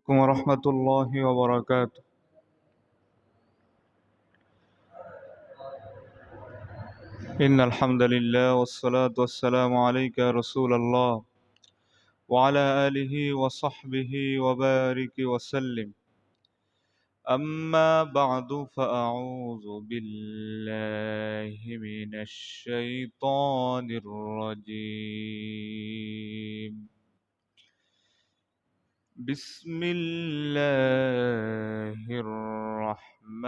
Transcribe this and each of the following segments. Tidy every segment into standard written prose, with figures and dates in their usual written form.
ورحمة الله وبركاته. إن الحمد لله والصلاة والسلام عليك يا رسول الله وعلى آله وصحبه وبارك وسلم. أما بعد فأعوذ بالله من الشيطان الرجيم. بسم الله الرحمن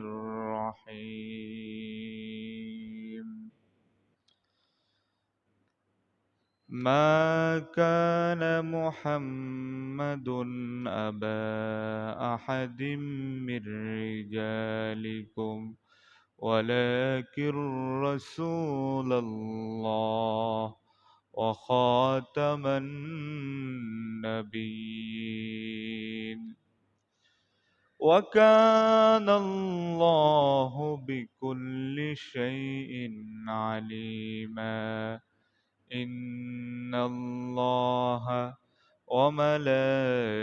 الرحيم. ما كان محمد أبا أحد من رجالكم ولكن رسول الله وخاتم النبيين وكان الله بكل شيء عليما. إن الله وملائكته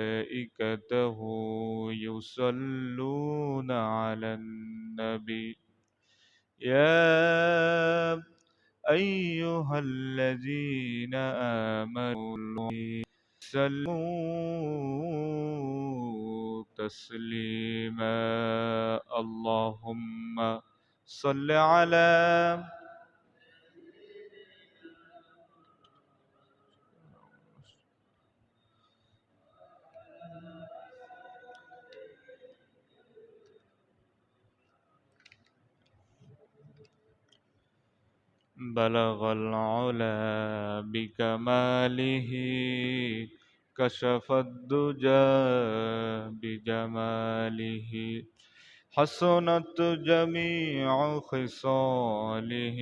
يصلون على النبي يا أيها الذين آمنوا صلوا تسليما. اللهم صل على بلغ العلا بكماله كشف الدجى بجماله حسنت جميع خصاله.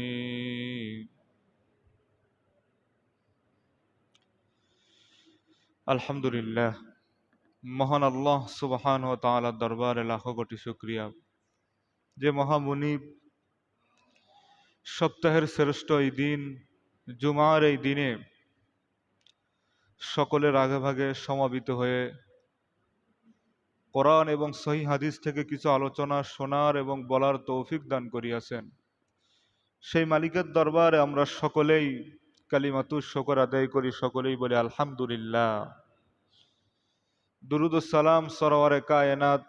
আলহামদুলিল্লাহ, মহান আল্লাহ সুবহানাহু ওয়া তাআলার দরবারে লাখো কোটি শুকরিয়া, যে মহামুনিব সপ্তাহের শ্রেষ্ঠ এই দিন জুমার এই দিনে সকলের আগে ভাগে সমাবেত হয়ে কোরআন এবং সহিহ হাদিস থেকে কিছু আলোচনা শোনার এবং বলার তৌফিক দান করিয়াছেন। সেই মালিকের দরবারে আমরা সকলেই কালিমাতুশ শুকর আদায় করি, সকলেই বলি আলহামদুলিল্লাহ। দুরুদ ও সালাম সরওয়ারে কায়নাত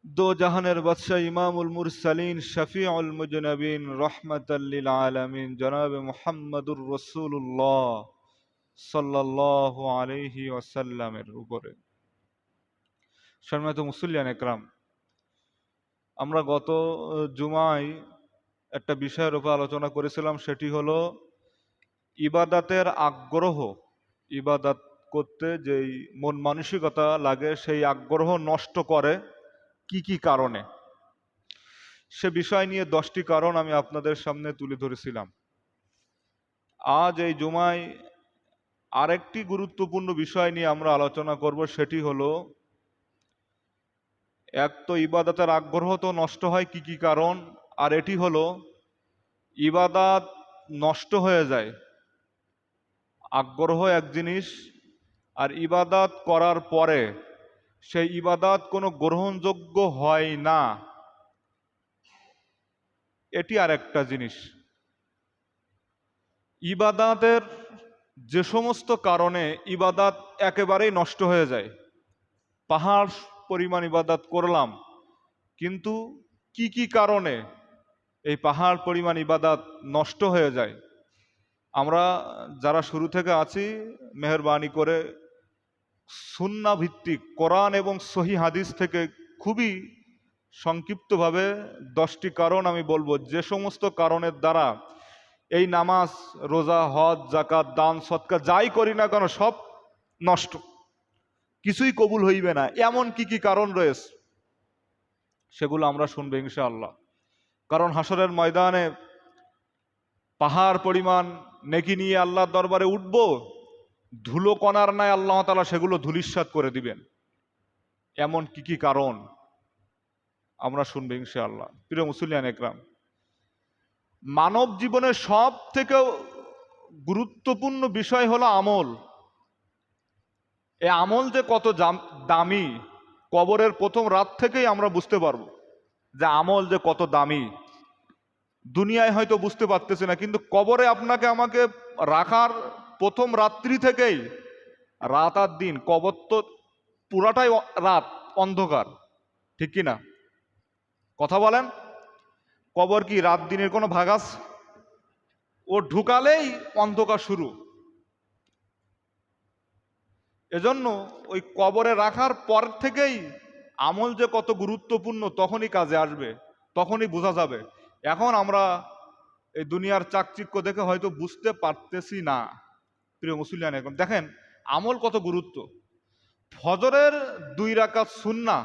দো জাহানের বাদশাহ ইমামুল মুরসালিন শফিউল মুজনবিন রহমাতাল লিল আলামিন জনাবে মুহাম্মদুর রাসূলুল্লাহ সাল্লাল্লাহু আলাইহি ওয়াসাল্লামের উপরে। সম্মানিত মুসল্লিয়ান একরাম, আমরা গত জুমায় একটা বিষয়ের উপর আলোচনা করেছিলাম, সেটি হলো ইবাদাতের আগ্রহ। ইবাদাত করতে যেই মন মানসিকতা লাগে সেই আগ্রহ নষ্ট করে কি কি কারণে, সে বিষয় নিয়ে 10টি কারণ আমি আপনাদের সামনে তুলে ধরেছিলাম। আজ এই জুমায় আরেকটি গুরুত্বপূর্ণ বিষয় নিয়ে আমরা আলোচনা করব, সেটি হলো এক তো ইবাদতের আগ্রহ তো নষ্ট হয় কি কি কারণ, আর এটি হলো ইবাদাত নষ্ট হয়ে যায়। আগ্রহ এক জিনিস, আর ইবাদাত করার পরে সেই ইবাদাত কোনো গ্রহণযোগ্য হয় না, এটি আর একটা জিনিস। ইবাদাতের যে সমস্ত কারণে ইবাদাত একেবারেই নষ্ট হয়ে যায়, পাহাড় পরিমাণ ইবাদাত করলাম, কিন্তু কি কি কারণে এই পাহাড় পরিমাণ ইবাদাত নষ্ট হয়ে যায়, আমরা যারা শুরু থেকে আছি মেহেরবানি করে সুন্নাহ ভিত্তিক কোরআন এবং সহিহ হাদিস থেকে খুবই সংক্ষিপ্তভাবে 10টি কারণ আমি বলবো, যে সমস্ত কারণের দ্বারা এই নামাজ, রোজা, হজ, যাকাত, দান, সদকা যাই করি না কেন সব নষ্ট, কিছুই কবুল হইবে না। এমন কি কি কারণ রয়েছে সেগুলো আমরা শুনবো ইনশাআল্লাহ। কারণ হাসরের ময়দানে পাহাড় পরিমাণ নেকি নিয়ে আল্লাহর দরবারে উঠব, ধুলো কণার নাই আল্লাহ তাআলা সেগুলো ধূলিসাৎ করে দিবেন। এমন কি কি কারণ আমরা শুনবো ইনশাআল্লাহ। প্রিয় মুসলিয়ান একরাম, মানব জীবনের সব থেকে গুরুত্বপূর্ণ বিষয় হলো আমল। এই আমল যে কত দামি, কবরের প্রথম রাত থেকেই আমরা বুঝতে পারবো যে আমল যে কত দামি। দুনিয়ায় হয়তো বুঝতে পারতেছি না, কিন্তু কবরে আপনাকে আমাকে রাখার প্রথম রাত্রি থেকেই, রাত আর দিন, কবর তো পুরাটাই রাত, অন্ধকার, ঠিক কি না? কথা বলেন। কবর কি রাত দিনের কোনো ভাগ আছে? ও ঢুকালেই অন্ধকার শুরু। এজন্য ওই কবরে রাখার পর থেকেই আমল যে কত গুরুত্বপূর্ণ তখনই কাজে আসবে, তখনই বোঝা যাবে। এখন আমরা এই দুনিয়ার চাকচিক্য দেখে হয়তো বুঝতে পারতেছি না। প্রিয় মুসলিয়ান, এখন দেখেন আমল কত গুরুত্ব। ফজরের 2 রাকাত সুন্নাহ,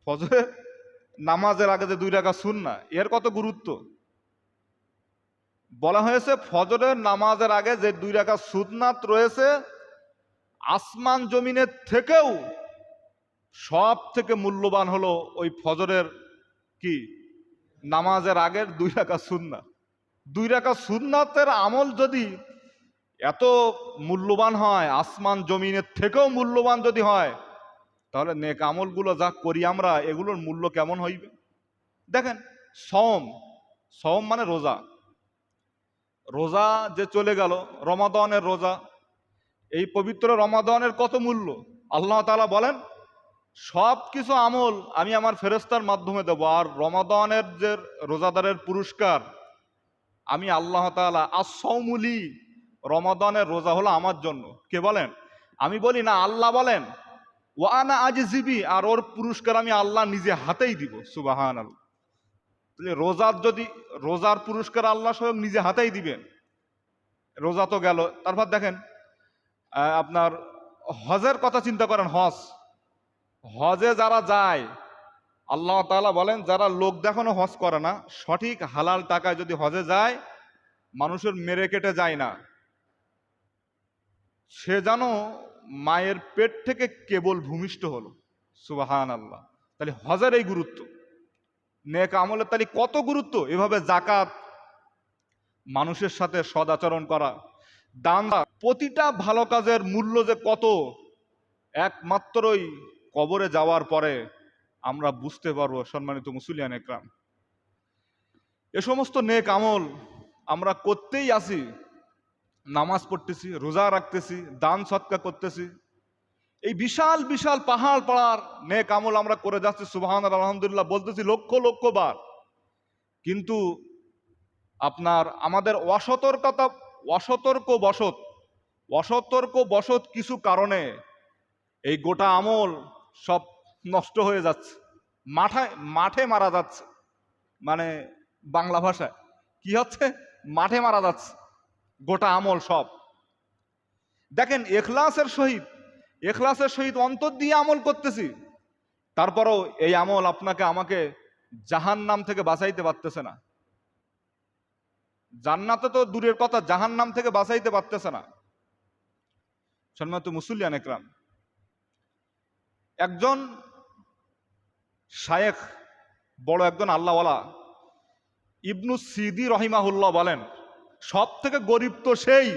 ফজরের নামাজের আগে যে 2 রাকাত সুন্নাহ, এর কত গুরুত্ব। বলা হয়েছে ফজরের নামাজের আগে যে 2 রাকাত সুন্নাত রয়েছে, আসমান জমিনের থেকেও সব থেকে মূল্যবান হলো ওই ফজরের কি নামাজের আগের 2 রাকাত সুন্নাত। 2 রাকাত সুন্নাতের আমল যদি এত মূল্যবান হয়, আসমান জমিনের থেকেও মূল্যবান যদি হয়, তাহলে নেক আমলগুলো যা করি আমরা, এগুলোর মূল্য কেমন হইবে। দেখেন, সওম, সওম মানে রোজা। রোজা যে চলে গেল, রমাদানের রোজা, এই পবিত্র রমাদানের কত মূল্য। আল্লাহ তাআলা বলেন সব কিছু আমল আমি আমার ফেরেশতার মাধ্যমে দেব, আর রমাদানের যে রোজাদারের পুরস্কার আমি আল্লাহ তাআলা, as-সাওমুলি, রমাদানের রোজা হলো আমার জন্য। কে বলেন? আমি বলি না, আল্লাহ বলেন ওয়া আনা আজজিবি, আর ওর পুরস্কার আমি আল্লাহ নিজে হাতেই দিব। সুবহানাল্লাহ। তাহলে রোজার পুরস্কার আল্লাহ স্বয়ং নিজে হাতেই দিবেন। রোজা তো গেল, তারপর দেখেন আপনার হজের কথা চিন্তা করেন। হজে যারা যায়, আল্লাহ তাআলা বলেন যারা লোক দেখানো হজ করে না, সঠিক হালাল টাকায় যদি হজে যায়, মানুষের মেরে কেটে যায় না, সে যেন মায়ের পেট থেকে কেবল ভূমিষ্ঠ হলো। সুবহানাল্লাহ। তাহলে হজের এই গুরুত্ব, নেক আমলের তাহলে কত গুরুত্ব। এভাবে যাকাত, মানুষের সাথে সদাচরণ করা, দান, প্রতিটা ভালো কাজের মূল্য যে কত, একমাত্রই কবরে যাওয়ার পরে আমরা বুঝতে পারবো। সম্মানিত মুসলিয়ান একরাম, এ সমস্ত নেক আমল আমরা করতেই আসি, নামাজ পড়তেছি, রোজা রাখতেছি, দান সৎকা করতেছি, এই বিশাল বিশাল পাহাড় পাড়ার নেক আমল আমরা করে যাচ্ছি, সুবহানাল্লাহ, আলহামদুলিল্লাহ বলতেছি লক্ষ লক্ষ বার। কিন্তু আপনার আমাদের অসতর্ক বশত কিছু কারণে এই গোটা আমল সব নষ্ট হয়ে যাচ্ছে, মাঠে মারা যাচ্ছে। মানে বাংলা ভাষায় কি হচ্ছে, মাঠে মারা যাচ্ছে গোটা আমল সব। দেখেন, এখলাসের সহিত অন্তর দিয়ে আমল করতেছি, তারপরও এই আমল আপনাকে আমাকে জাহান্নাম থেকে বাঁচাইতে পারতেছে না। জান্নাতে তো দূরের কথা, জাহান্নাম থেকে বাঁচাইতে পারতেছে না। সম্মানিত মুসলিয়ান একরাম, একজন শায়েখ, বড় একজন আল্লাহওয়ালা, ইবনু সিদি রহিমাহুল্লাহ বলেন সব থেকে গরিব তো সেই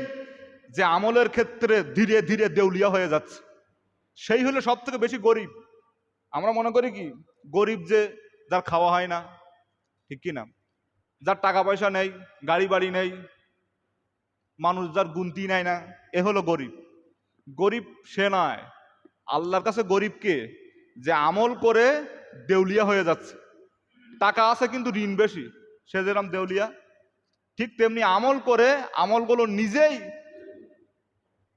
যে আমলের ক্ষেত্রে ধীরে ধীরে দেউলিয়া হয়ে যাচ্ছে, সেই হলো সব থেকে বেশি গরিব। আমরা মনে করি কি, গরিব যে যার খাওয়া হয় না, ঠিক কি না, যার টাকা পয়সা নেই, গাড়ি বাড়ি নেই, মানুষ যার গুনতি নেয় না, এ হলো গরিব। গরিব সে নয়, আল্লাহর কাছে গরিব কে, যে আমল করে দেউলিয়া হয়ে যাচ্ছে। টাকা আছে কিন্তু ঋণ বেশি, সে যেরকম দেউলিয়া, ঠিক তেমনি আমল করে আমলগুলো নিজেই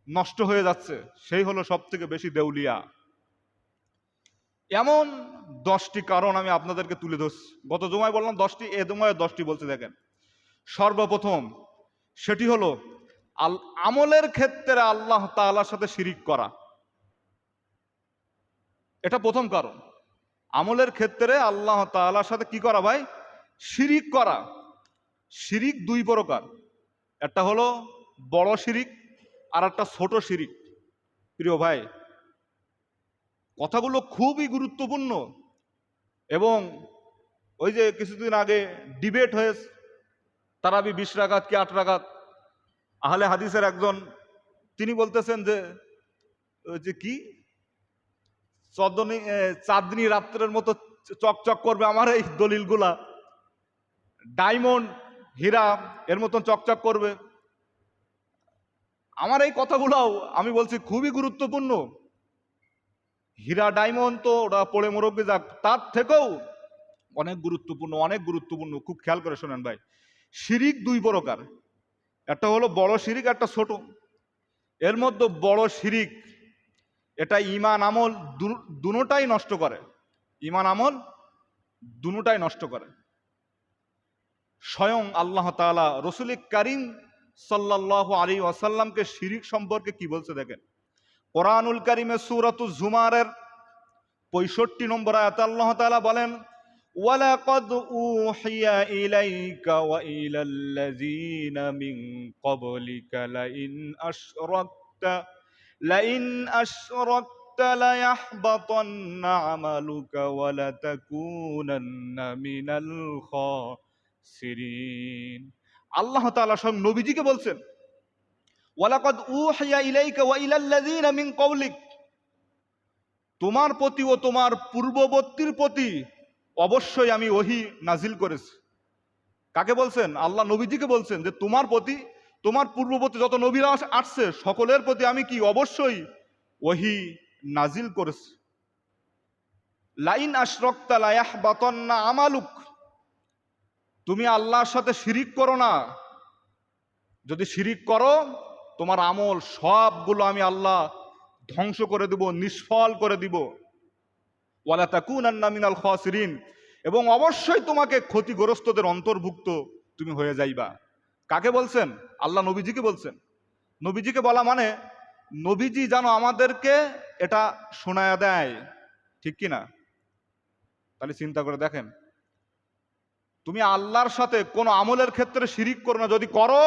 নষ্ট হয়ে যাচ্ছে, সেই হলো সব থেকে বেশি দেউলিয়া। এমন 10টি কারণ আমি আপনাদেরকে তুলে ধরছি। গত জুমায় বললাম 10টি, এ জুমায় 10টি বলতে। দেখেন, সর্বপ্রথম সেটি হলো আমলের ক্ষেত্রে আল্লাহ তাআলার সাথে শিরিক করা। এটা প্রথম কারণ। আমলের ক্ষেত্রে আল্লাহ তাআলার সাথে কি করা ভাই? শিরিক করা। শিরিক 2 প্রকার, একটা হলো বড় শিরিক, আর একটা ছোট শিরিক। প্রিয় ভাই, কথাগুলো খুবই গুরুত্বপূর্ণ। এবং ওই যে কিছুদিন আগে ডিবেট হয়েছে, তারাবি 20 রাকাত কি 8 রাকাত। আহলে হাদিসের একজন তিনি বলতেছেন যে ওই যে কি চাঁদনি রাত্রের মতো চকচক করবে আমার এই দলিলগুলা, ডায়মন্ড হীরা এর মতন চকচক করবে। আমার এই কথাগুলাও আমি বলছি খুবই গুরুত্বপূর্ণ। হীরা ডায়মন্ড তো ওরা পড়ে মুরব্বী যাক, তার থেকেও অনেক গুরুত্বপূর্ণ, অনেক গুরুত্বপূর্ণ। খুব খেয়াল করে শোনেন ভাই, শিরিক দুই প্রকার, একটা হলো বড় শিরিক, একটা ছোট। এর মধ্যে বড় শিরিক এটা ঈমান আমল দুটোটাই নষ্ট করে, ঈমান আমল দুটোটাই নষ্ট করে। স্বয়ং আল্লাহ তাআলা রাসূল কারীম সাল্লাল্লাহু আলাইহি ওয়াসাল্লামকে শিরিক সম্পর্কে কি বলছে দেখেন। কোরআনুল কারীমে সূরাতুজ জুমারের 65 নম্বর আয়াতে আল্লাহ তাআলা বলেন, ওয়ালাকাদ উহিয়া ইলাইকা ওয়া ইলাল্লাযীনা মিন ক্বাবলিকা লাইন আশরাকতা লায়াহবাতান্না আমালুকা ওয়া লাতাকুনান্না মিনাল খাসিরিন। আল্লাহ তাআলা স্বয়ং নবীজিকে বলছেন, ওয়ালাকাদ উহিয়া ইলাইকা ওয়া ইলাল্লাযীনা মিন ক্বাবলিক, তোমার প্রতি ও তোমার পূর্ববর্তীর প্রতি অবশ্যই আমি ওহী নাজিল করেছি। কাকে বলছেন? আল্লাহ নবীজিকে বলছেন যে তোমার প্রতি, তোমার পূর্ববর্তী যত নবীরা আসছে সকলের প্রতি আমি কি অবশ্যই ওহী নাজিল করেছি। লাইন আশরাকতা লায়াহবাতান্না আমালুক, তুমি আল্লাহর সাথে শিরিক করো না, যদি শিরিক করো তোমার আমল সবগুলো আমি আল্লাহ ধ্বংস করে দিব, নিষ্ফল করে দিব। ওয়ালা তাকুনান্না মিনাল খাসিরিন, এবং অবশ্যই তোমাকে ক্ষতিগ্রস্তদের অন্তর্ভুক্ত তুমি হয়ে যাইবা। কাকে বলছেন? আল্লাহ নবীজিকে বলছেন। নবীজিকে বলা মানে নবীজি যেন আমাদেরকে এটা শোনায়া দেয়, ঠিক কি না? তাহলে চিন্তা করে দেখেন, তুমি আল্লাহর সাথে কোনো আমলের ক্ষেত্রে শিরিক করো না, যদি করো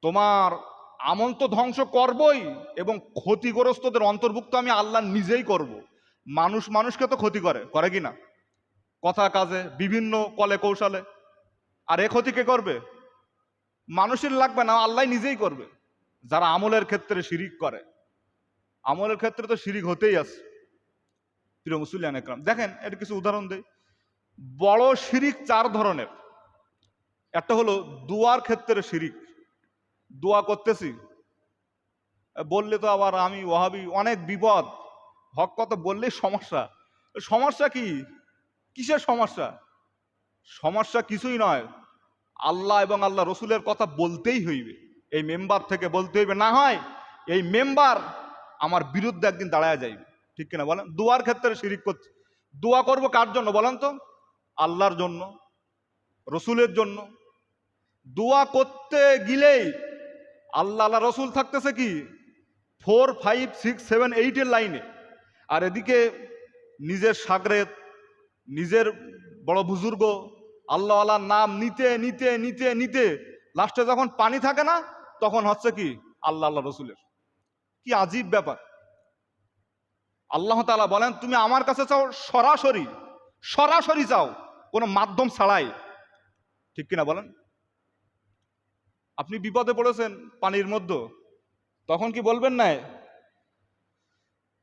তোমার আমল তো ধ্বংস করবই, এবং ক্ষতিগ্রস্তদের অন্তর্ভুক্ত আমি আল্লাহ নিজেই করব। মানুষ মানুষকে তো ক্ষতি করে, করে কি না? কথা কাজে বিভিন্ন কলে কৌশলে। আর এ ক্ষতি কে করবে? মানুষের লাগবে না, আল্লাহ নিজেই করবে। যারা আমলের ক্ষেত্রে শিরিক করে, আমলের ক্ষেত্রে তো শিরিক হতেই আছে। প্রিয় মুসলিয়ান একরাম, দেখেন এর কিছু উদাহরণ দেই। বড় শিরিক চার ধরনের। একটা হলো দুয়ার ক্ষেত্রে শিরিক। দোয়া করতেছি, বললে তো আবার আমি ওয়াহাবি, অনেক বিপদ, হক কথা বললেই সমস্যা। সমস্যা কি? কিসের সমস্যা? সমস্যা কিছুই নয়, আল্লাহ এবং আল্লাহ রসুলের কথা বলতেই হইবে, এই মেম্বার থেকে বলতে হইবে, না হয় এই মেম্বার আমার বিরুদ্ধে একদিন দাঁড়ায় যাইবে, ঠিক কিনা বলেন? দোয়ার ক্ষেত্রে শিরিক করছে। দোয়া করব কার জন্য বলেন তো? আল্লাহর জন্য, রসুলের জন্য। দোয়া করতে গিলেই আল্লাহ আল্লাহ রসুল থাকতেছে কি 4, 5, 6, 7, 8 লাইনে, আর এদিকে নিজের সাগরেদ, নিজের বড় বুজুর্গ আল্লাহ আল্লাহর নাম নিতে নিতে নিতে নিতে লাস্টে যখন পানি থাকে না, তখন হচ্ছে কি আল্লাহ আল্লাহ রসুলের। কি আজীব ব্যাপার! আল্লাহ তাআলা বলেন তুমি আমার কাছে চাও সরাসরি, সরাসরি চাও, কোনো মাধ্যম ছাড়াই, ঠিক কিনা বলেন? আপনি বিপদে পড়েছেন পানির মধ্যে, তখন কি বলবেন না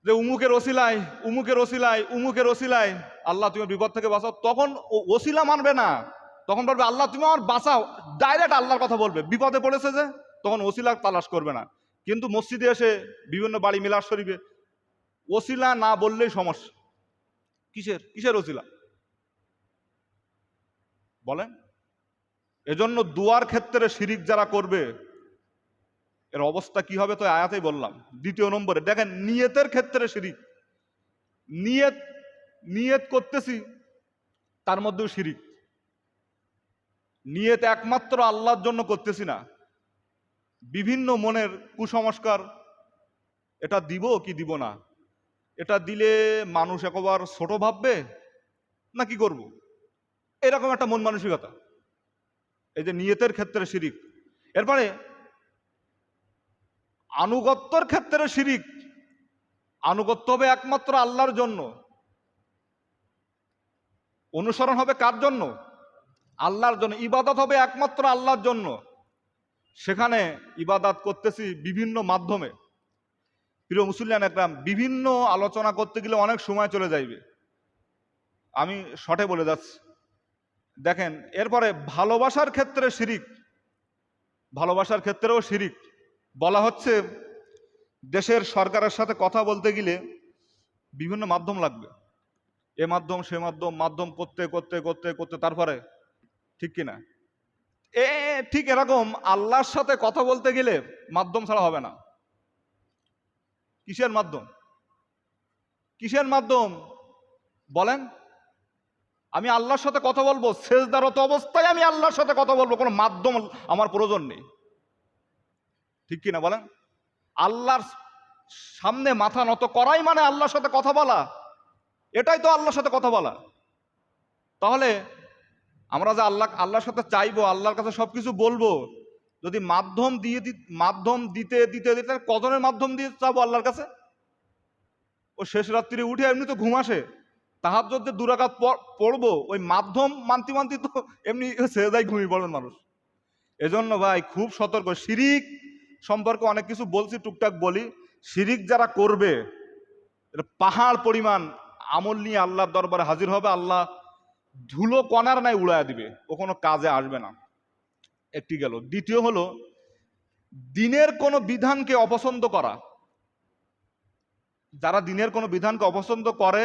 যে উমুকের ওসিলায়, উমুকের ওসিলায়, উমুকের ওসিলায় আল্লাহ তুমি বিপদ থেকে বাঁচাও? তখন ওসিলা মানবে না, তখন বলবে আল্লাহ তুমি আমার বাঁচাও, ডাইরেক্ট আল্লাহর কথা বলবে। বিপদে পড়েছে যে, তখন ওসিলা তালাশ করবে না। কিন্তু মসজিদে এসে বিভিন্ন বাড়ি মিলাদ শরীফে ওসিলা না বললেই সমস্যা। কিসের কিসের ওসিলা বলেন? এজন্য দুয়ার ক্ষেত্রে শিরিক যারা করবে এর অবস্থা কি হবে তো আয়াতেই বললাম। দ্বিতীয় নম্বরে দেখেন নিয়তের ক্ষেত্রে শিরিক। নিয়ত, নিয়ত করতেছি তার মধ্যেও শিরিক। নিয়ত একমাত্র আল্লাহর জন্য করতেছি না, বিভিন্ন মনের কুসংস্কার, এটা দিব কি দিব না, এটা দিলে মানুষ একবার ছোট ভাববে না কি করব, এরকম একটা মন মানসিকতা, এই যে নিয়তের ক্ষেত্রে শিরিক। এরপরে আনুগত্যের ক্ষেত্রে শিরিক। আনুগত্য হবে একমাত্র আল্লাহর জন্য, অনুসরণ হবে কার জন্য? আল্লাহর জন্য। ইবাদত হবে একমাত্র আল্লাহর জন্য, সেখানে ইবাদত করতেছি বিভিন্ন মাধ্যমে। প্রিয় মুসলিয়ান একরাম, বিভিন্ন আলোচনা করতে গেলে অনেক সময় চলে যাইবে, আমি শর্টে বলে যাচ্ছি। দেখেন, এরপরে ভালোবাসার ক্ষেত্রে শিরিক, ভালোবাসার ক্ষেত্রেও শিরিক বলা হচ্ছে। দেশের সরকারের সাথে কথা বলতে গেলে বিভিন্ন মাধ্যম লাগবে, এ মাধ্যম সে মাধ্যম, মাধ্যম করতে করতে করতে করতে তারপরে, ঠিক কিনা? এ ঠিক এরকম আল্লাহর সাথে কথা বলতে গেলে মাধ্যম ছাড়া হবে না। কিসের মাধ্যম? কিসের মাধ্যম বলেন? আমি আল্লাহর সাথে কথা বলবো, সেজদারত অবস্থায় আমি আল্লাহর সাথে কথা বলবো, কোনো মাধ্যম আমার প্রয়োজন নেই, ঠিক কিনা বলেন? আল্লাহর সামনে মাথা নত করাই মানে আল্লাহর সাথে কথা বলা, এটাই তো আল্লাহর সাথে কথা বলা। তাহলে আমরা যে আল্লাহর সাথে চাইবো, আল্লাহর কাছে সবকিছু বলবো, যদি মাধ্যম দিতে দিতে দিতে কজনের মাধ্যম দিয়ে চাবো আল্লাহর কাছে? ও শেষ রাত্রি উঠে এমনি তো ঘুম আসে, তাহাজ্জুদ যে 2 রাকাত পড়বো, ওই মাধ্যম মানতে মানতে তো এমনি সেজদায় ঘুমিয়ে পড়বেন মানুষ। এজন্য ভাই খুব সতর্ক। শিরিক সম্পর্কে অনেক কিছু বলছি, টুকটাক বলি। শিরিক যারা করবে, পাহাড় পরিমাণ আমল নিয়ে আল্লাহর দরবারে হাজির হবে, আল্লাহ ধুলো কণার নাই উড়ায় দিবে, ও কোনো কাজে আসবে না। একটি গেল। দ্বিতীয় হলো দিনের কোনো বিধানকে অপছন্দ করা। যারা দিনের কোনো বিধানকে অপছন্দ করে,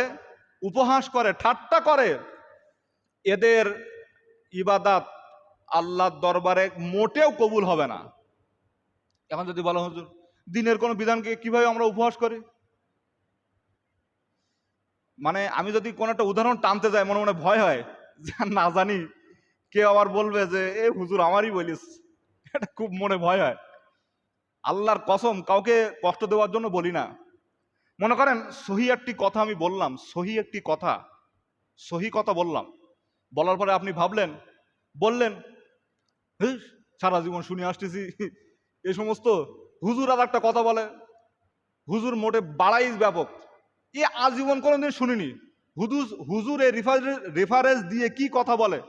উপহাস করে, ঠাট্টা করে, এদের ইবাদাত আল্লাহর দরবারে মোটেও কবুল হবে না। এখন যদি বলো হুজুর দিনের কোনো বিধানকে কিভাবে আমরা উপহাস করি, মানে আমি যদি কোনো একটা উদাহরণ টানতে যাই মনে মনে ভয় হয় যে না জানি কে আবার বলবে যে এ হুজুর আমারই বলিস, এটা খুব মনে ভয় হয়। আল্লাহর কসম কাউকে কষ্ট দেওয়ার জন্য বলি না। মনে করেন সহি একটি কথা আমি বললাম, সহি একটি কথা, সহি কথা বললাম, বলার পরে আপনি বললেন সারা জীবন শুনে আসতেছি এই সমস্ত হুজুর আর একটা কথা বলে, হুজুর মোটে বাড়াই ব্যাপক, এ আজীবন কোনোদিন শুনিনি, হুজুর এই রেফারেন্স দিয়ে কি কথা বলে।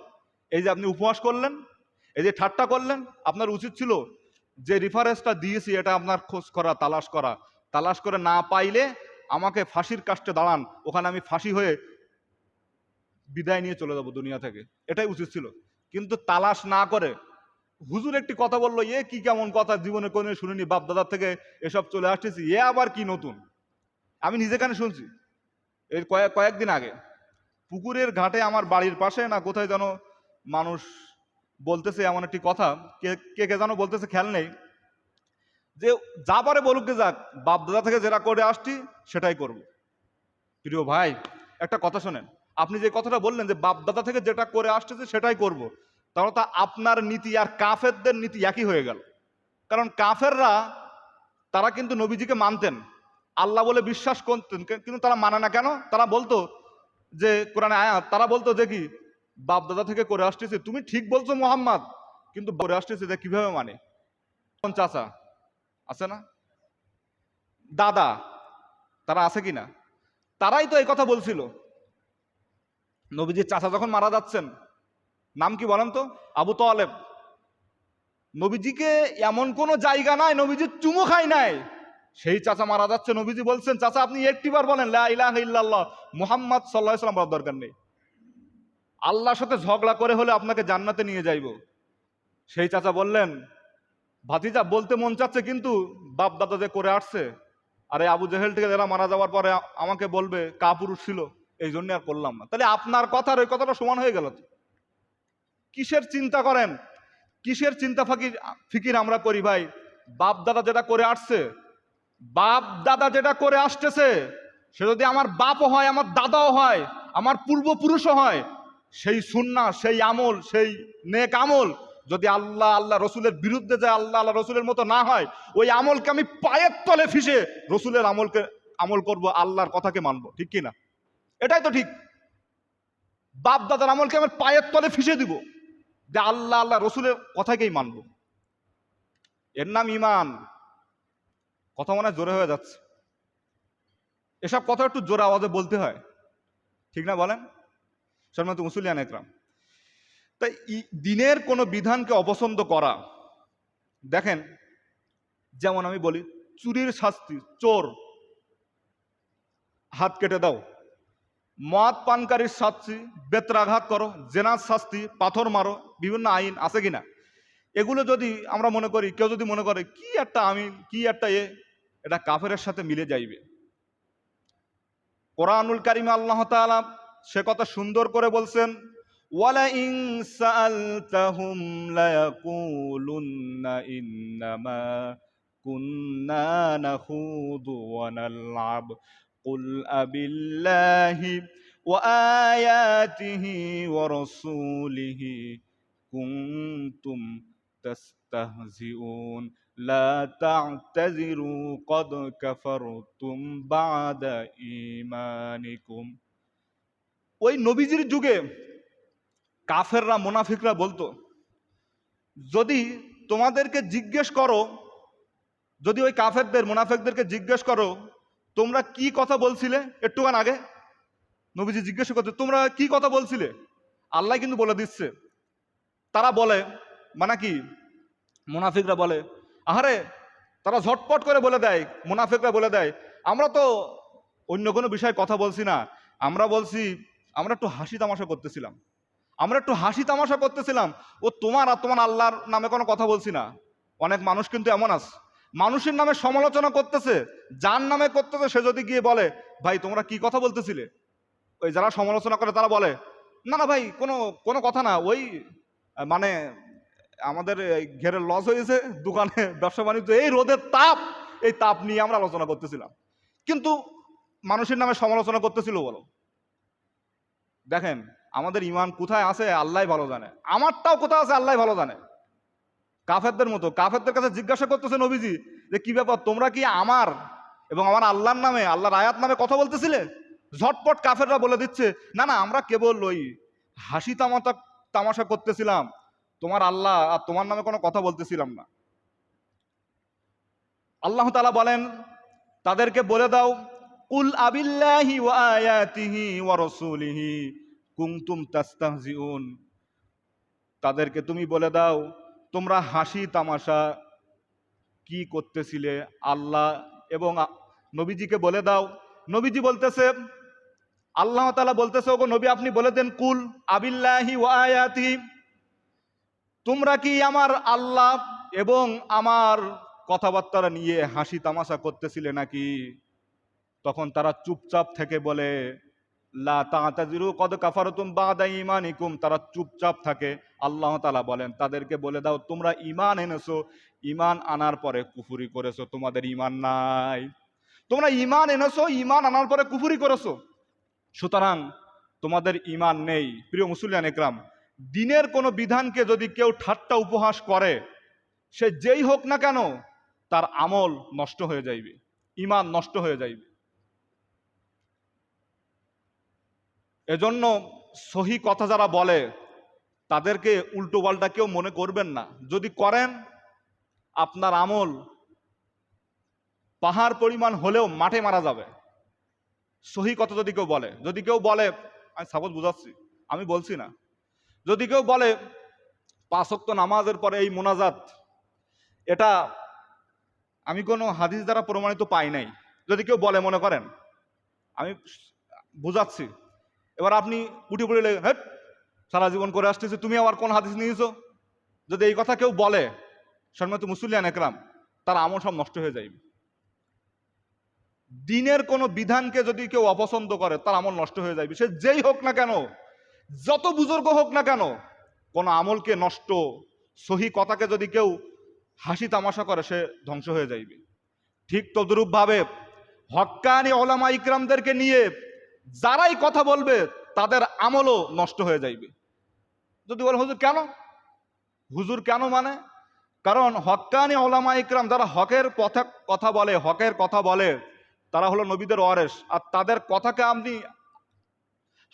এই যে আপনি উপহাস করলেন, এই যে ঠাট্টা করলেন, আপনার উচিত ছিল যে রেফারেন্সটা দিয়েছি এটা আপনার খোঁজ করা, তালাশ করে না পাইলে আমাকে ফাঁসির কাস্টে দাঁড়ান, ওখানে আমি ফাঁসি হয়ে বিদায় নিয়ে চলে যাব দুনিয়া থেকে, এটাই উচিত ছিল। কিন্তু তালাশ না করে হুজুর একটি কথা বললো, এ কি কেমন কথা, জীবনে কোনোদিন শুনিনি, বাপ দাদার থেকে এসব চলে আসতেছি, এ আবার কি নতুন। আমি নিজে কানে শুনছি এই কয়েকদিন আগে পুকুরের ঘাটে আমার বাড়ির পাশে না কোথায় যেন মানুষ বলতেছে এমন একটি কথা, কে কে কে যেন বলতেছে খেয়াল নেই, যে যা পারে বলুক গে যাক, বাপ দাদা থেকে যেটা করে আসছি সেটাই করব। প্রিয় ভাই একটা কথা শোনেন, আপনি যে কথাটা বললেন যে বাপ দাদা থেকে যেটা করে আসতেছে সেটাই করব, তাহলে তা আপনার নীতি আর কাফেরদের নীতি একই হয়ে গেল। কারণ কাফেররা তারা কিন্তু নবীজিকে মানতেন, আল্লাহ বলে বিশ্বাস করতেন, কিন্তু তারা মানে না কেন? তারা বলতো যে কোরআনে আয়াত, তারা বলতো যে কি বাপ দাদা থেকে করে আসতেছে, তুমি ঠিক বলছো মোহাম্মদ, কিন্তু করে আসতেছে যে কিভাবে মানে? চাচা আছে না, দাদা, তারা আছে কিনা? তারাই তো এই কথা বলছিল। নবীজির চাচা যখন মারা যাচ্ছেন, নাম কি বলেন তো? আবু তালেব। নবীজিকে এমন কোনো জায়গা নাই নবীজি চুমু খাই নাই, সেই চাচা মারা যাচ্ছে, নবীজি বলছেন চাচা আপনি একটিবার বলেন লা ইলাহা ইল্লাল্লাহ মুহাম্মদ সাল্লাল্লাহু আলাইহি ওয়াসাল্লাম, বলার দরকার নেই, আল্লাহর সাথে ঝগড়া করে হলে আপনাকে জান্নাতে নিয়ে যাইব। সেই চাচা বললেন ভাতিজা বলতে মন চাচ্ছে, কিন্তু বাপ দাদা যে করে আসছে, আরে আবু জেহেল থেকে যারা মারা যাওয়ার পরে আমাকে বলবে কাপুরুষ ছিল, এই জন্য আর করলাম না। তাহলে আপনার কথার ওই কথাটা সমান হয়ে গেল। কিসের চিন্তা করেন, কিসের চিন্তা ফিকির আমরা করি ভাই? বাপ দাদা যেটা করে আসছে, বাপ দাদা যেটা করে আসতেছে, সে যদি আমার বাপও হয়, আমার দাদাও হয়, আমার পূর্বপুরুষও হয়, সেই সুন্নাহ, সেই আমল, সেই নেক আমল যদি আল্লাহ রসুলের বিরুদ্ধে যায়, আল্লাহ রসুলের মতো না হয়, ওই আমলকে আমি পায়ের তলে ফিসে রসুলের আমল করব, আল্লাহর কথাকে মানবো, ঠিক কিনা? এটাই তো ঠিক। বাপ দাদার আমলকে আমার পায়ের তলে ফিসে দিব, যে আল্লাহ রসুলের কথাকেই মানবো। এর নাম ইমান। কথা মনে হয় জোরে হয়ে যাচ্ছে, এসব কথা একটু জোরে আওয়াজে বলতে হয়, ঠিক না বলেন? সম্মানিত মুসলিয়ান একরাম, তাই দিনের কোনো বিধানকে অপছন্দ করা, দেখেন যেমন আমি বলি চুরির শাস্তি, চোর হাত কেটে দাও। মদ পানকারীর শাস্তি বেত্রাঘাত করো, জেনার শাস্তি পাথর মারো, বিভিন্ন আইন আছে কিনা? এগুলো যদি আমরা মনে করি, কেউ যদি মনে করে কি একটা আমিন, কি একটা এটা কাফেরের সাথে মিলে যাইবে। কোরআনুল কারিমে আল্লাহ তাআলা সে কথা সুন্দর করে বলছেন, ওয়ালা ইন সাআলতাহুম লায়াকুলুন্না ইন্নামা কুন্না নাখুদু ওয়া নালআব কুল আবিল্লাহি ওয়া আয়াতিহি ওয়া রাসূলিহি কুনতুম তাস্তাহজিউন লা তা'তাযিরু ক্বাদ কাফারতুম বা'দা ঈমানিকুম। ওই নবীজির যুগে কাফেররা, মুনাফিকরা বলতো, যদি তোমাদেরকে জিজ্ঞেস করো, যদি ওই কাফেরদের, মুনাফিকদেরকে জিজ্ঞেস করো তোমরা কি কথা বলছিলে একটুখান আগে, নবীজি জিজ্ঞেস করতে তোমরা কি কথা বলছিলে, আল্লাহ কিন্তু বলে দিচ্ছে। তারা বলে, মানে কি, মুনাফিকরা বলে, আহারে, তারা ঝটপট করে বলে দেয়, মুনাফিকরা বলে দেয়, আমরা তো অন্য কোনো বিষয়ে কথা বলছি না, আমরা বলছি, আমরা একটু হাসি তামাশা করতেছিলাম, আমরা একটু হাসি তামাশা করতেছিলাম, ও তোমার আর তোমার আল্লাহর নামে কোনো কথা বলছি না। অনেক মানুষ কিন্তু এমন আছে, মানুষের নামে সমালোচনা করতেছে, যার নামে করতেছে, সে যদি গিয়ে বলে ভাই তোমরা কি কথা বলতেছিলে, ওই যারা সমালোচনা করে তারা বলে না না ভাই কোনো কোনো কথা না, ওই মানে আমাদের ঘেরে লস হয়েছে, দোকানে ব্যবসা বাণিজ্য, এই রোদের তাপ, এই তাপ নিয়ে আমরা আলোচনা করতেছিলাম, কিন্তু মানুষের নামে সমালোচনা করতেছিল। বলো, দেখেন আমাদের ইমান কোথায় আছে আল্লাহ ভালো জানে, আমারটাও কোথায় আছে আল্লাহ ভালো জানে। কাফেরদের মতো, কাফেরদের কাছে জিজ্ঞাসা করতেছে নবীজি যে কি ব্যাপার, তোমরা কি আমার এবং আমার আল্লাহর নামে, আল্লাহর আয়াত নামে কথা বলতেছিলে? ঝটপট কাফেররা বলে দিচ্ছে, না না, আমরা কেবল ওই হাসি তামাশা করতেছিলাম, তোমার আল্লাহ আর তোমার নামে কোনো কথা বলতেছিলাম না। আল্লাহ তাআলা বলেন, তাদেরকে বলে দাও, কুল আবিল্লাহি ওয়া আয়াতিহি ওয়া রাসূলিহি কুনতুম তাস্তাহজিউন, তাদেরকে তুমি বলে দাও তোমরা হাসি তামাশা কি করতেছিলে, আল্লাহ এবং নবীজিকে বলে দাও। নবীজি বলতেছে, আল্লাহ তাআলা বলতেছে, ওগো নবী আপনি বলে দেন, কুল আবিল্লাহি ওয়া আয়াতিহি, তোমরা কি আমার আল্লাহ এবং আমার কথাবার্তা নিয়ে হাসি তামাশা করতেছিলে নাকি? তখন তারা চুপচাপ থেকে বলে, লা তা'তাযিরু ক্বাদ কাফারতুম বা'দা ঈমানিকুম, তারা চুপচাপ থাকে। আল্লাহ তাআলা বলেন, তাদেরকে বলে দাও তোমরা ঈমান এনেছো, ঈমান আনার পরে কুফরি করেছো, তোমাদের ঈমান নাই। তোমরা ঈমান এনেছো, ঈমান আনার পরে কুফরি করেছো, সুতরাং তোমাদের ঈমান নেই। প্রিয় মুসলিয়ান ইকরাম, দ্বীনের কোনো বিধানকে যদি কেউ ঠাট্টা উপহাস করে, সে যেই হোক না কেন, তার আমল নষ্ট হয়ে যাইবে, ঈমান নষ্ট হয়ে যাইবে। এজন্য সহি কথা যারা বলে তাদেরকে উল্টো পাল্টা কেউ মনে করবেন না, যদি করেন আপনার আমল পাহাড় পরিমাণ হলেও মাঠে মারা যাবে। সহি কথা যদি কেউ বলে, যদি কেউ বলে, আমি সাপোজ বুঝাচ্ছি, আমি বলছি না, যদি কেউ বলে 5 ওয়াক্ত নামাজের পরে এই মোনাজাত, এটা আমি কোনো হাদিস দ্বারা প্রমাণিত পাই নাই, যদি কেউ বলে, মনে করেন, আমি বুঝাচ্ছি, এবার আপনি উঠে পড়ে হ্যাঁ সারা জীবন করে আসতেছি, তুমি আবার কোন হাদিস নিয়েছো, যদি এই কথা কেউ বলে, সম্মানিত মুসলিয়ান একরাম, তার আমল সব নষ্ট হয়ে যাইবে। দ্বীনের কোনো বিধানকে যদি কেউ অপছন্দ করে, তার আমল নষ্ট হয়ে যাবে, সে যেই হোক না কেন, যত বুজুর্গ হোক না কেন, কোন আমলকে নষ্ট, সহি কথাকে যদি কেউ হাসি তামাশা করে, সে ধ্বংস হয়ে যাইবে। ঠিক তদ্রূপ ভাবে হক্কানি ওলামা ইকরামদেরকে নিয়ে যারাই কথা বলবে, তাদের আমলও নষ্ট হয়ে যাইবে। যদি বলে হুজুর কেন, হুজুর কেন, মানে কারণ হক্কানি ওলামা ইকরাম যারা হকের কথা বলে, হকের কথা বলে, তারা হলো নবীদের ওয়ারেস, আর তাদের কথাকে আপনি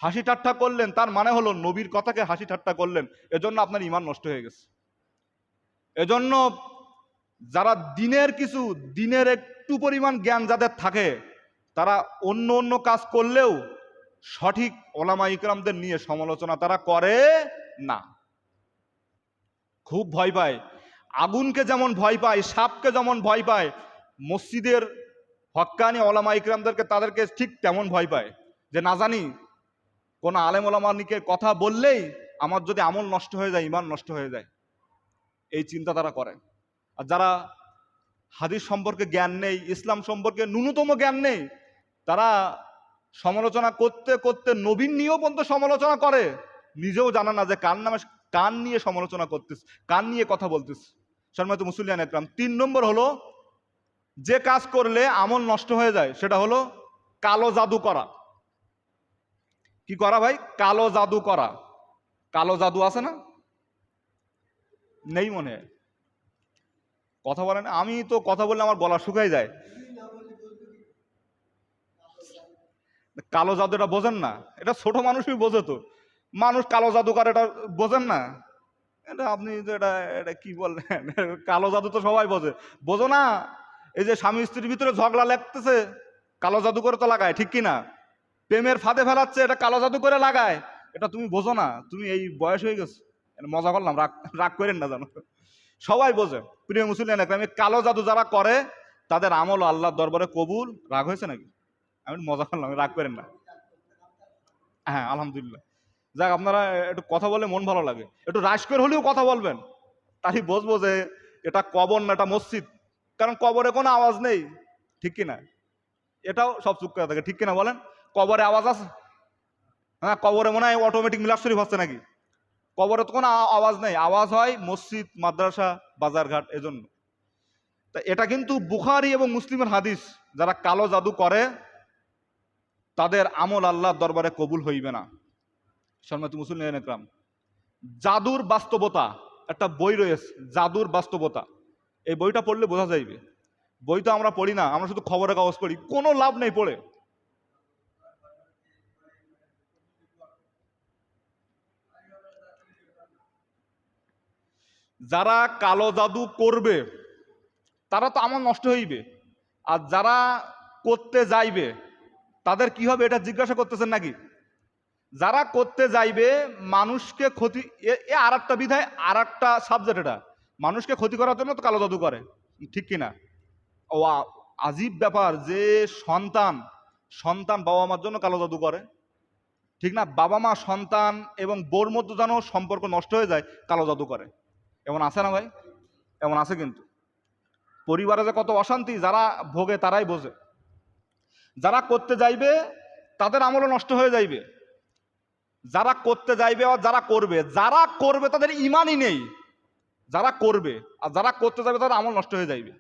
হাসি ঠাট্টা করলেন, তার মানে হলো নবীর কথাকে হাসি ঠাট্টা করলেন, এজন্য আপনার ঈমান নষ্ট হয়ে গেছে। এজন্য যারা দিনের একটু পরিমাণ জ্ঞান যাদের থাকে, তারা অন্য অন্য কাজ করলেও সঠিক ওলামা ইকরামদের নিয়ে সমালোচনা তারা করে না। খুব ভয় পায়, আগুনকে যেমন ভয় পায়, সাপকে যেমন ভয় পায়, মসজিদের হক্কানি ওলামা ইকরামদেরকে তাদেরকে ঠিক তেমন ভয় পায় যে না জানি কোন আলেম ওলামানিকে কথা বললেই আমার যদি আমল নষ্ট হয়ে যায়, ইমান নষ্ট হয়ে যায়, এই চিন্তা তারা করে। আর যারা হাদিস সম্পর্কে জ্ঞান নেই, ইসলাম সম্পর্কে ন্যূনতম জ্ঞান নেই, তারা সমালোচনা করতে করতে নবীন নিয়েও পর্যন্ত সমালোচনা করে, নিজেও জানা না যে কান নিয়ে সমালোচনা করতেছে, কান নিয়ে কথা বলতেছে। সম্মানিত মুসলিয়ান একরাম, 3 নম্বর হলো যে কাজ করলে আমল নষ্ট হয়ে যায় সেটা হলো কালো জাদু করা। কি করা ভাই? কালো জাদু করা। কালো জাদু আছে না? নেই মনে হয়, কথা বলেন। আমি তো কথা বললে আমার গলা শুকাই যায়। কালো জাদু এটা বোঝেন না? এটা ছোট মানুষই বোঝে তো। মানুষ কালো জাদু করে, এটা বোঝেন না? এটা আপনি তো এটা এটা কি বললেন? কালো জাদু তো সবাই বোঝে, বোঝো না? এই যে স্বামী স্ত্রীর ভিতরে ঝগড়া লাগতেছে, কালো জাদু করে তো লাগায়, ঠিক কি না? প্রেমের ফাঁদে ফেলাচ্ছে, এটা কালো জাদু করে লাগায়। এটা তুমি বোঝো না, তুমি এই বয়স হয়ে গেছো। এটা মজা করলাম, রাগ রাগ করেন না জানো, সবাই বোঝে। প্রিয় মুসলিম একরাম, কালো জাদু যারা করে তাদের আমল আল্লাহর দরবারে কবুল। রাগ হয়েছে নাকি? আমি মজা করলাম, রাগ করেন না। হ্যাঁ আলহামদুলিল্লাহ। যাক, আপনারা একটু কথা বলে মন ভালো লাগে, একটু রাশ করে হলেও কথা বলবেন, তাই বুঝবো যে এটা কবর না, এটা মসজিদ। কারণ কবরে কোনো আওয়াজ নেই, ঠিক কিনা? এটাও সব চুপ করে থাকে, ঠিক কিনা বলেন? কবরে আওয়াজ আছে? হ্যাঁ, কবরে মনে হয় অটোমেটিক মিলাদ শরীফ হচ্ছে নাকি? কবরে তো কোনো আওয়াজ নেই, আওয়াজ হয় মসজিদ, মাদ্রাসা, বাজারঘাট, এজন্য। তা এটা কিন্তু বুখারী এবং মুসলিমের হাদিস। যারা কালো জাদু করে তাদের আমল আল্লাহর দরবারে কবুল হইবে না। সম্মানিত মুসলিম একরাম, জাদুর বাস্তবতা একটা বই রয়েছে, জাদুর বাস্তবতা। এই বইটা পড়লে বোঝা যাইবে। বই তো আমরা পড়ি না, আমরা শুধু খবরের কাগজ পড়ি, কোনো লাভ নেই পড়ে। যারা কালো জাদু করবে তারা তো আমল নষ্ট হইবে, আর যারা করতে যাইবে তাদের কি হবে এটা জিজ্ঞাসা করতেছেন নাকি? যারা করতে যাইবে মানুষকে ক্ষতি, এ আর একটা বিধায়, আর একটা সাবজেক্ট। এটা মানুষকে ক্ষতি করার জন্য তো কালো জাদু করে, ঠিক কিনা? ও আজীব ব্যাপার যে সন্তান সন্তান বাবা মার জন্য কালো জাদু করে, ঠিক না? বাবা মা সন্তান এবং বোর মধ্যে যেন সম্পর্ক নষ্ট হয়ে যায়, কালো জাদু করে। এমন আছে না ভাই? এমন আছে কিন্তু। পরিবারে যে কত অশান্তি যারা ভোগে তারাই বোঝে। যারা করতে যাইবে তাদের আমলও নষ্ট হয়ে যাইবে। যারা করতে যাইবে আর যারা করবে তাদের ইমানই নেই, যারা করবে। আর যারা করতে যাবে তাদের আমল নষ্ট হয়ে যাইবে।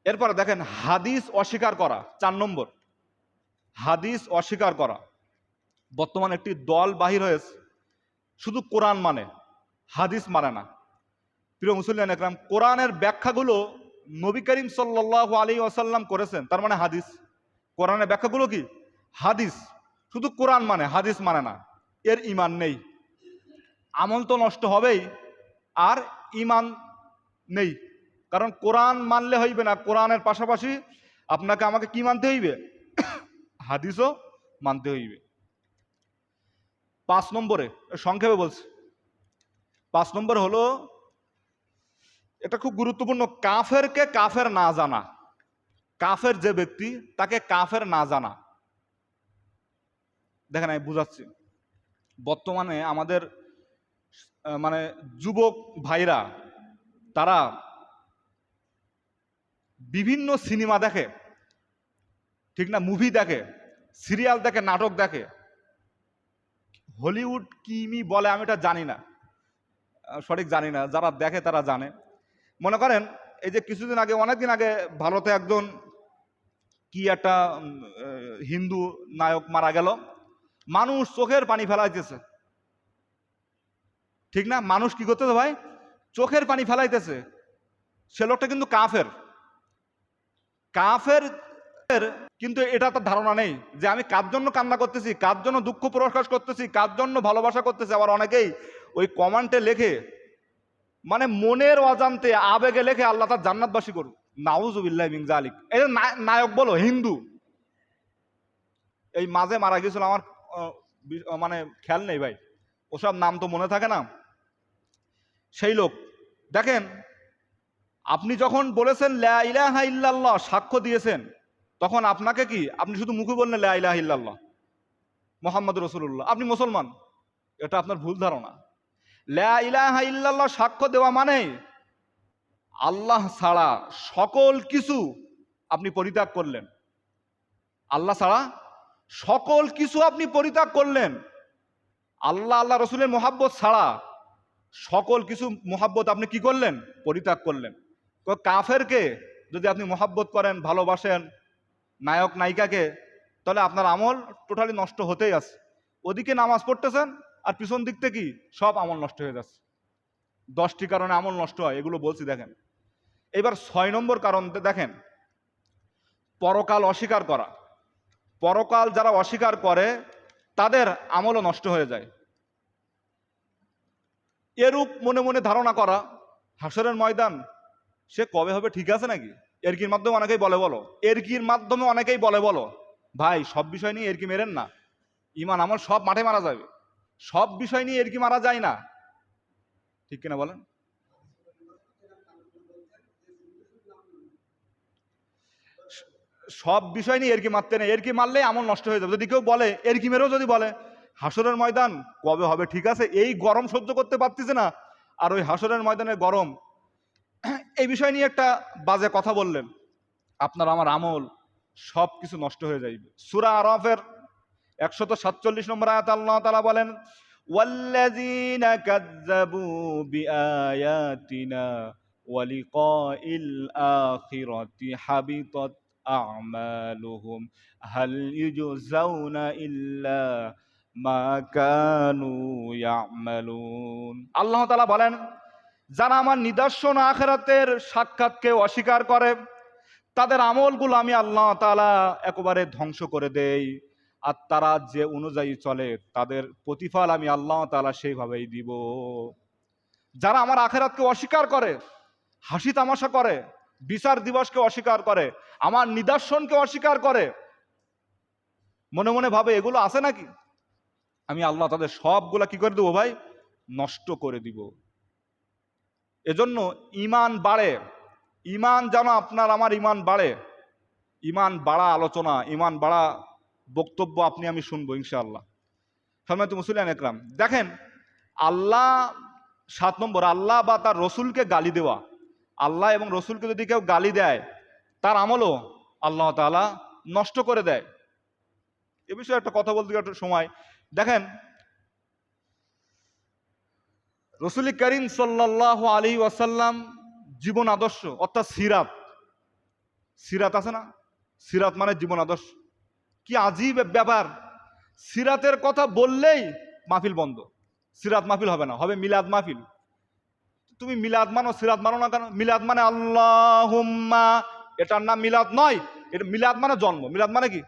এরপরে দেখেন, হাদিস অস্বীকার করা। 4 নম্বর, হাদিস অস্বীকার করা। বর্তমানে একটি দল বাহির হয়েছে, শুধু কোরআন মানে, হাদিস মানে না। প্রিয় মুসলিম একরাম, কোরআনের ব্যাখ্যাগুলো নবী করিম সাল্লাল্লাহু আলাইহি ওয়াসাল্লাম করেছেন, তার মানে হাদিস। কোরআনের ব্যাখ্যাগুলো কি? হাদিস। শুধু কোরআন মানে, হাদিস মানে না, এর ইমান নেই। আমল তো নষ্ট হবেই, আর ইমান নেই। কারণ কোরআন মানলে হইবে না, কোরআনের পাশাপাশি আপনাকে আমাকে কি মানতে হইবে? হাদিসও মানতে হইবে। 5 নম্বরে, সংক্ষেপে বলছি, 5 নম্বর হলো, এটা খুব গুরুত্বপূর্ণ, কাফেরকে কাফের না জানা। কাফের যে ব্যক্তি তাকে কাফের না জানা। দেখেন আমি বুঝাচ্ছি। বর্তমানে আমাদের মানে যুবক ভাইরা তারা বিভিন্ন সিনেমা দেখে, ঠিক না? মুভি দেখে, সিরিয়াল দেখে, নাটক দেখে। হলিউড কিমি বলে আমি এটা জানি না, সঠিক জানি না, যারা দেখে তারা জানে। মনে করেন এই যে কিছুদিন আগে, অনেকদিন আগে ভারতে একজন কি একটা হিন্দু নায়ক মারা গেল, মানুষ চোখের পানি ফেলাইতেছে, ঠিক না? মানুষ কি করতেছে ভাই? চোখের পানি ফেলাইতেছে। সে লোকটা কিন্তু কাফের। কাফের, কিন্তু এটা তার ধারণা নেই যে আমি কার জন্য কান্না করতেছি, কার জন্য দুঃখ প্রকাশ করতেছি, কার জন্য ভালোবাসা করতেছি। আবার অনেকেই ওই কমেন্টে লেখে, মানে মনের অজান্তে আবেগে লেখে আল্লাহ তার জান্নাতবাসী করুক, নাউজুবিল্লাহি মিন যালিক। এই নায়ক বলো হিন্দু, এই মাঝে মারা গেছিল, আমার মানে খেয়াল নেই ভাই, ওসব নাম তো মনে থাকে না। সেই লোক দেখেন, আপনি যখন বলেছেন লা ইলাহা ইল্লাল্লাহ, সাক্ষ্য দিয়েছেন, তখন আপনাকে কি আপনি শুধু মুখে বললেন লা ইলাহা ইল্লাল্লাহ মুহাম্মদ রাসূলুল্লাহ, আপনি মুসলমান? এটা আপনার ভুল ধারণা। লা ইলাহা ইল্লাল্লাহ সাক্ষ্য দেওয়া মানে আল্লাহ ছাড়া সকল কিছু আপনি পরিত্যাগ করলেন। আল্লাহ ছাড়া সকল কিছু আপনি পরিত্যাগ করলেন। আল্লাহ আল্লাহ রসুলের মোহাব্বত ছাড়া সকল কিছু মোহাব্বত আপনি কি করলেন? পরিত্যাগ করলেন। তো কাফেরকে যদি আপনি মোহাব্বত করেন, ভালোবাসেন, নায়ক নায়িকাকে, তাহলে আপনার আমল টোটালি নষ্ট হতেই আছে। ওদিকে নামাজ পড়তেছেন আর পিছন দিক থেকে কি সব আমল নষ্ট হয়ে যাচ্ছে। 10টি কারণে আমল নষ্ট হয়, এগুলো বলছি দেখেন। এবার 6 নম্বর কারণ দেখেন, পরকাল অস্বীকার করা। পরকাল যারা অস্বীকার করে তাদের আমলও নষ্ট হয়ে যায়। এরূপ মনে মনে ধারণা করা হাসরের ময়দান সে কবে হবে ঠিক আছে নাকি? এরকির মাধ্যমে অনেকেই বলে বলো, এরকির মাধ্যমে অনেকেই বলে বলো। ভাই, সব বিষয় নিয়ে এরকি মেরেন না। ইমান আমল সব মাঠে মারা যাবে, সব বিষয় নিয়ে এরকি মারা যায় না, ঠিক কিনা বলেন? সব বিষয় নিয়ে এরকি মারতে নেই, এরকি মারলে আমল নষ্ট হয়ে যাবে। যদি কেউ বলে এরকি মেরেও যদি বলে হাসরের ময়দান কবে হবে ঠিক আছে, এই গরম সহ্য করতে পারতেছে না, আর ওই হাসরের ময়দানের গরম, এই বিষয় নিয়ে একটা বাজে কথা বললেন, আপনার আমার আমল সব কিছু নষ্ট হয়ে যাইবে। সূরা আরাফের 147 নম্বর আয়াত আল্লাহ তাআলা বলেন, ওয়াল্লাযীনা কাযযাবু বিআয়াতিনা ওয়া লিকাইল আখিরাতি হাবিতাত আ'মালুহুম হাল ইউজাউনা ইল্লা মা কানু ইয়া'মালুন। আল্লাহ তাআলা বলেন, যারা আমার নিদর্শন আখিরাতের সাক্ষাৎকে অস্বীকার করে তাদের আমলগুলো আমি আল্লাহ তাআলা একেবারে ধ্বংস করে দেই, আর তারা যে অনুযায়ী চলে তাদের প্রতিফল আমি আল্লাহ তাআলা সেইভাবেই দিব। যারা আমার আখিরাতকে অস্বীকার করে, হাসি তামাশা করে, বিচার দিবসকে অস্বীকার করে, আমার নিদর্শনকে অস্বীকার করে, মনে মনে ভাবে এগুলো আছে নাকি, আমি আল্লাহ তাদের সবগুলা কি করে দেবো ভাই? নষ্ট করে দিব। এজন্য ঈমান বাড়ে, ঈমান যেন আপনার আমার ঈমান বাড়ে, ঈমান বাড়া আলোচনা, ঈমান বাড়া বক্তব্য আপনি আমি শুনবো ইনশাআল্লাহ। সম্মানিত মুসলিয়ান একরাম, দেখেন আল্লাহ 7 নম্বর, আল্লাহ বা তার রসুলকে গালি দেওয়া। আল্লাহ এবং রসুলকে যদি কেউ গালি দেয় তার আমলও আল্লাহ তাআলা নষ্ট করে দেয়। এ বিষয়ে একটা কথা বলতে একটা সময় দেখেন, রসুল করিম সাল্লাল্লাহু আলাইহি ওয়াসাল্লাম জীবন আদর্শ অর্থাৎ সিরাত, সিরাত আছে না, সিরাত মানে জীবন আদর্শ। কি আজীব ব্যাপার, সিরাতের কথা বললেই মাহফিল বন্ধ, সিরাত মাহফিল হবে না, হবে মিলাদ মাহফিল। তুমি মিলাদ মানো, সিরাত মানো না কেন? মিলাদ মানে আল্লাহুম্মা, এটার নাম মিলাদ নয়। এটা মিলাদ মানে জন্ম। মিলাদ মানে কি?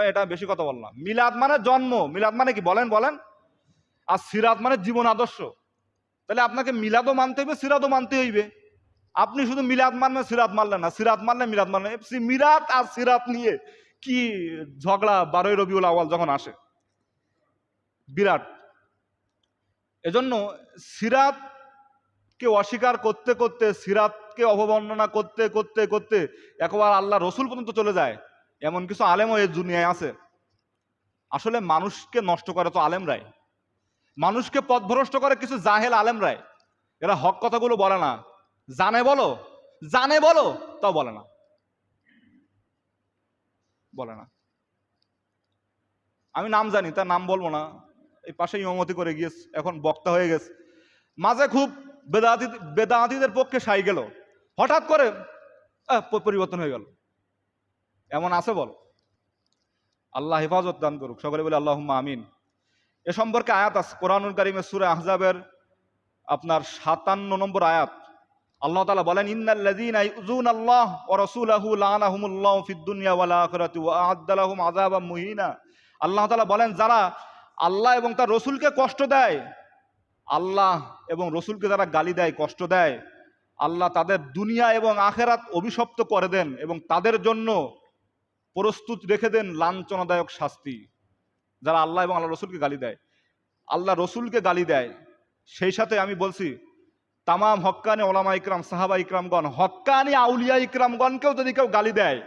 এটা বেশি কথা বললাম। মিলাদ মানে জন্ম, মিলাদ মানে কি বলেন বলেন? আর সিরাত মানে জীবন আদর্শ। তাহলে আপনাকে মিলাদও মানতে হইবে, সিরাতও মানতে হইবে। আপনি শুধু মিলাদ মানবেন, সিরাত মানলেন না, সিরাত মানলেন মিলাদ মানলেন। মিলাদ আর সিরাত নিয়ে কি ঝগড়া 12ই রবিউল আউয়াল যখন আসে, বিরাট। এজন্য সিরাতকে অস্বীকার করতে করতে, সিরাতকে অবমাননা করতে করতে করতে একবার আল্লাহ রসুল পর্যন্ত চলে যায়। এমন কিছু আলেমও এই দুনিয়ায় আছে। আসলে মানুষকে নষ্ট করে তো আলেমরাই, মানুষকে পথভ্রষ্ট করে কিছু জাহেল আলেমরাই। এরা হক কথাগুলো বলে না, জানে বলো, জানে বলো, তাও বলে না, বলে না। আমি নাম জানি, তার নাম বলবো না, এই পাশে ইমামতি করে গিয়েছে, এখন বক্তা হয়ে গেছে। মাঝে খুব বেদাতীদের পক্ষে সাই গেল, হঠাৎ করে পরিবর্তন হয়ে গেল। এমন আছে বল? আল্লাহ হেফাজত দান করুক, সকলে বলে আল্লাহুম্মা আমিন। এ সম্পর্কে আয়াত আছে কোরআনুল কারীমের সূরা আহজাবের আপনার 57 নম্বর আয়াত। আল্লাহ তাআলা বলেন, ইন্নাল্লাযীনা ইউযুনাল্লাহ ওয়া রাসূলাহু লাআনাহুমুল্লাহু ফিদ দুনিয়া ওয়াল আখিরাতি ওয়া আ'আদ্দা লাহুম আযাবাম মুহিনা। আল্লাহ তাআলা বলেন, যারা আল্লাহ এবং তার রসুলকে কষ্ট দেয়, আল্লাহ এবং রসুলকে যারা গালি দেয়, কষ্ট দেয়, আল্লাহ তাদের দুনিয়া এবং আখিরাত অভিশপ্ত করে দেন এবং তাদের জন্য প্রস্তুত রেখে দেন লাঞ্ছনাদায়ক শাস্তি। যারা আল্লাহ এবং আল্লাহ রসুলকে গালি দেয়, আল্লাহ রসুলকে গালি দেয়, সেই সাথে আমি বলছি তামাম হক্কানি ওলামা ইকরাম, সাহাবা ইকরামগণ, হক্কানি আউলিয়া ইকরামগণকেও যদি কেউ গালি দেয়,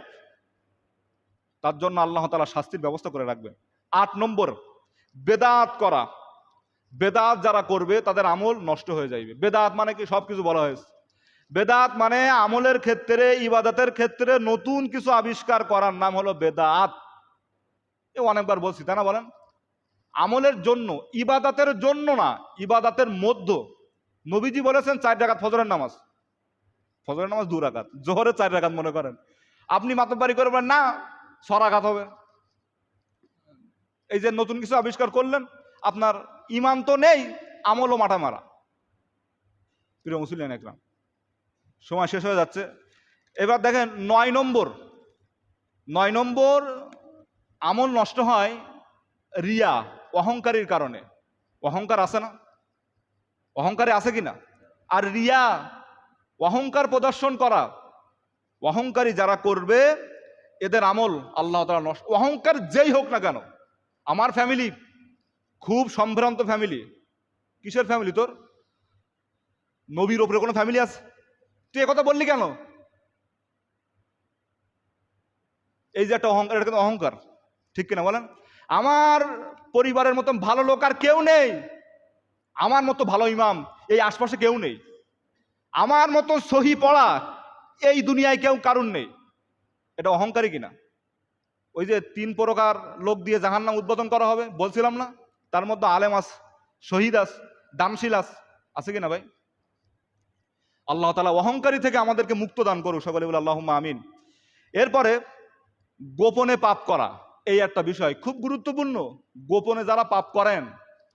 তার জন্য আল্লাহ তাআলা শাস্তির ব্যবস্থা করে রাখবেন। 8 নম্বর, বেদাত করা। বেদাত যারা করবে তাদের আমল নষ্ট হয়ে যাবে। বেদাত মানে কি? সবকিছু বলা হয়েছে। বেদাত মানে আমলের ক্ষেত্রে, ইবাদতের ক্ষেত্রে নতুন কিছু আবিষ্কার করার নাম হলো বেদাত। এ অনেকবার বলছি, তাই না? বলেন। আমলের জন্য, ইবাদতের জন্য না, ইবাদতের মধ্য। নবীজি বলেছেন 4 রাকাত ফজরের নামাজ। ফজরের নামাজ 2 রাকাত, জোহরে 4 রাকাত মনে করেন। আপনি মাতব্বারি করবেন না 6 রাকাত হবে। এই যে নতুন কিছু আবিষ্কার করলেন, আপনার ইমান তো নেই, আমলও মাঠা মারা। প্রিয় মুসলিম একরাম, সময় শেষ হয়ে যাচ্ছে। এবার দেখেন 9 নম্বর। 9 নম্বর আমল নষ্ট হয় রিয়া, অহংকারীর কারণে। অহংকার আছে না? অহংকারে আছে কিনা? আর রিয়া, অহংকার প্রদর্শন করা, অহংকারী যারা করবে এদের আমল আল্লাহ তাআলা নষ্ট। অহংকার যেই হোক না কেন। আমার ফ্যামিলি খুব সম্ভ্রান্ত ফ্যামিলি। কিসের ফ্যামিলি তোর? নবীর ওপরে কোনো ফ্যামিলি আছে? তুই একথা বললি কেন? এই যে একটা অহংকার, এটা কিন্তু অহংকার, ঠিক কিনা বলেন? আমার পরিবারের মতন ভালো লোক আর কেউ নেই। আমার মতো ভালো ইমাম এই আশপাশে কেউ নেই। আমার মতো সহি পড়া এই দুনিয়ায় কেউ কারণ নেই। এটা অহংকারী কিনা? ওই যে 3 প্রকার লোক দিয়ে জাহান্নাম উদ্বোধন করা হবে বলছিলাম না? তার মধ্যে আলেম আছে, শহীদ আছে, দামশীল আছে কিনা ভাই? আল্লাহ তাআলা অহংকারী থেকে আমাদেরকে মুক্ত দান করুক, সকলে বলে আল্লাহুম্মা আমিন। এরপরে গোপনে পাপ করা, এই একটা বিষয় খুব গুরুত্বপূর্ণ। গোপনে যারা পাপ করেন,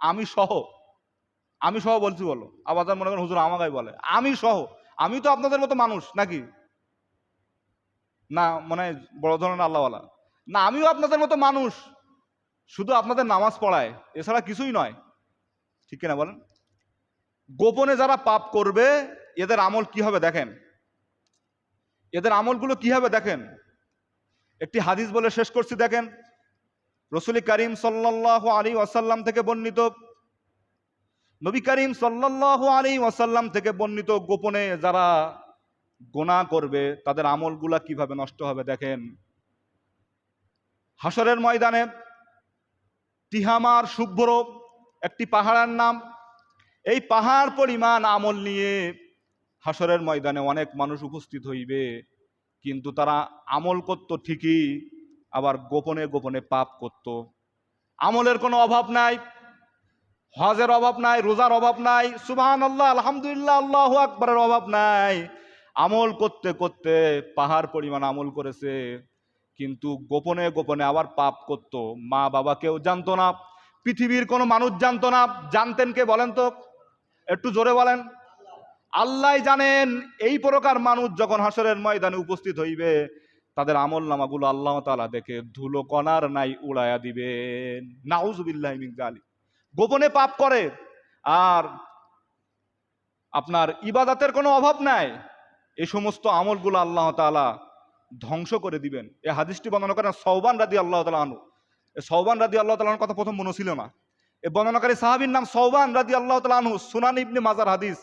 আমি সহ বলছি, বলো। আবার যারা মনে করেন হুজুর আমাকে বলে, আমি সহ। আমি তো আপনাদের মতো মানুষ নাকি? না, মনে হয় বড় ধরনের আল্লাহওয়ালা। না, আমিও আপনাদের মতো মানুষ, শুধু আপনাদের নামাজ পড়ায়, এছাড়া কিছুই নয়, ঠিক কিনা বলেন? গোপনে যারা পাপ করবে এদের আমল কি হবে দেখেন। এদের আমলগুলো কি হবে দেখেন। একটি হাদিস বলে শেষ করছি, দেখেন। রাসূল করিম সাল্লাল্লাহু আলাইহি ওয়াসাল্লাম থেকে বর্ণিত, নবী করিম সাল্লাল্লাহু আলাইহি ওয়াসাল্লাম থেকে বর্ণিত, গোপনে যারা গুনাহ করবে তাদের আমলগুলা কিভাবে নষ্ট হবে দেখেন। হাসরের ময়দানে তিহামার শুভ্র একটি পাহাড়ের নাম। এই পাহাড় পরিমাণ আমল নিয়ে হাসরের ময়দানে অনেক মানুষ উপস্থিত হইবে, কিন্তু তারা আমল করত ঠিকই, আবার গোপনে গোপনে পাপ করত। আমলের কোনো অভাব নাই, হজের অভাব নাই, রোজার অভাব নাই, সুবহানাল্লাহ আলহামদুলিল্লাহ আল্লাহু আকবারের অভাব নাই। আমল করতে করতে পাহাড় পরিমাণ আমল করেছে, কিন্তু গোপনে গোপনে আবার পাপ করত। মা বাবা কেউ জানতো না, পৃথিবীর কোনো মানুষ জানতো না। জানতেন কে বলেন তো? একটু জোরে বলেন। আল্লাহ জানেন। এই প্রকার মানুষ যখন হাসরের ময়দানে উপস্থিত হইবে, তাদের আমল নামাগুলো আল্লাহ তাআলা দেখে ধুলো কণার নাই উড়াইয়া দিবেন। নাউজুবিল্লাহি মিন যালিক। গোপনে পাপ করে, আর আপনার ইবাদতের কোনো অভাব নাই, এই সমস্ত আমলগুলো আল্লাহ তাআলা ধ্বংস করে দিবেন। এই হাদিসটি বর্ণনা করেন সওবান রাদিয়াল্লাহু তাআলা আনহু। সওবান রাদিয়াল্লাহু তাআলা আনহুর কথা প্রথম মনে ছিল না। এই বর্ণনাকারী সাহাবীর নাম সওবান রাদিয়াল্লাহু তাআলা আনহু। সুনান ইবনে মাজার হাদিস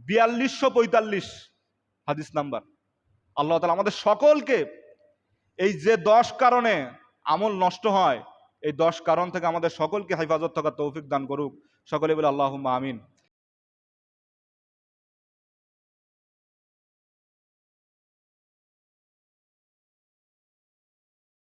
4245 হাদিস নাম্বার। আল্লাহ তাআলা আমাদের সকলকে এই যে 10 কারণে আমল নষ্ট হয়, এই 10 কারণ থেকে আমাদের সকলকে হেফাজত থাকার তৌফিক দান করুক। সকলে বলে আল্লাহুম্মা আমিন।